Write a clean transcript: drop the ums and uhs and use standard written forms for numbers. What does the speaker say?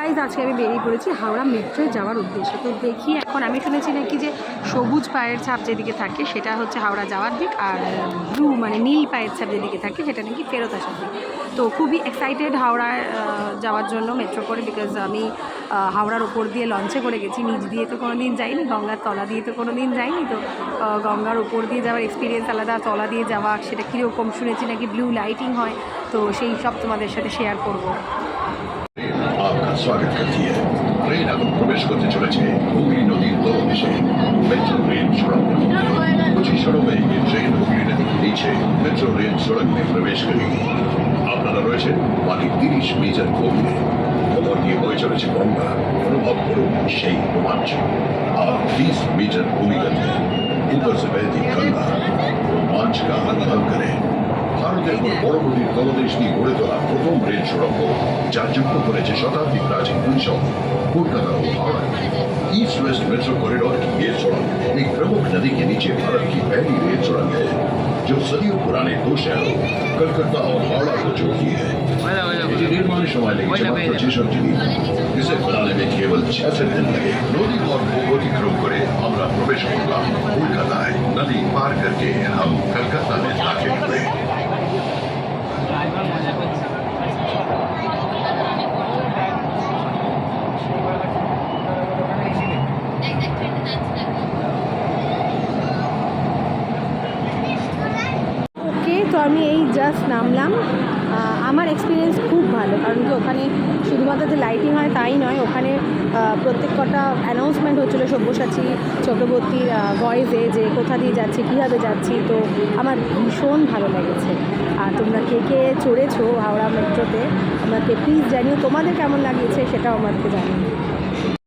Guys আজকে আমি বেরিয়ে পড়েছি হাওড়া মেট্রোয় যাওয়ার উদ্দেশ্যে। তো দেখি এখন আমি শুনেছি নাকি যে সবুজ পায়ের ছাপ যেদিকে থাকে সেটা হচ্ছে হাওড়া যাওয়ার দিক, আর ব্লু মানে নীল পায়ের ছাপ যেদিকে থাকে সেটা নাকি ফেরত আসার দিক। তো খুবই এক্সাইটেড হাওড়ায় যাওয়ার জন্য মেট্রো করে, বিকজ আমি হাওড়ার ওপর দিয়ে লঞ্চে করে গেছি, নিচ দিয়ে তো কোনো দিন যাইনি, গঙ্গার তলা দিয়ে তো কোনো দিন যাইনি। তো গঙ্গার ওপর দিয়ে যাওয়ার এক্সপিরিয়েন্স আলাদা, তলা দিয়ে যাওয়া সেটা কীরকম, শুনেছি নাকি ব্লু লাইটিং হয়, তো সেই সব তোমাদের সাথে শেয়ার করবো। आपका स्वागत करती है। ट्रेन अब प्रवेश करते चलेছে হুগলি নদীর তলদেশে মেট্রো রেল सड़क कुछ ही क्षणों में ये ट्रेन হুগলি नदी के नीचे मेट्रो रेल सड़क में प्रवेश करेगी। আপনারা রয়েছেন মানে 30 মিটার গভীরে, খবর দিয়ে বয়ে চলেছে গঙ্গা, অনুভব করুন সেই রোমাঞ্চ। আর 20 মিটার ভूमिगत है, ऊपर से बहती गंगा रोमांच का अनुभव करें। ভারতের বড় নদীর তলদেশ নিয়ে গড়ে তোলা প্রথম রেল সড়ক, যার যুক্ত করেছে শতাব্দী প্রাচীন দুই শহর कोलकाता और Howrah. East west metro corridor की ये सड़क एक प्रमुख नदी के नीचे भारत की पहली रेल सड़क है, जो सदियों पुराने दो शहरों कलकत्ता और हावड़ा को जोड़ती है। निर्माण समय लेगी मात्र 66 दिन, इसे बनाने में केवल 66 दिन लगे। नदी और अतिक्रम करे আমরা প্রবেশ করলাম কলকাতায়। नदी पार करके हम कलकत्ता में दाखिल हुए। তো আমি এই জাস্ট নামলাম। আমার এক্সপিরিয়েন্স খুব ভালো, কারণ কি ওখানে শুধুমাত্র যে লাইটিং হয় তাই নয়, ওখানে প্রত্যেক কটা অ্যানাউন্সমেন্ট হচ্ছিলো সব্যসাচী চক্রবর্তীর ভয়েসে যে কোথা দিয়ে যাচ্ছি, কীভাবে যাচ্ছি। তো আমার ভীষণ ভালো লেগেছে। আর তোমরা কে কে চড়েছো হাওড়া মেট্রোতে আমাকে প্লিজ জানিও, তোমাদের কেমন লাগিয়েছে সেটাও আমাকে জানিও।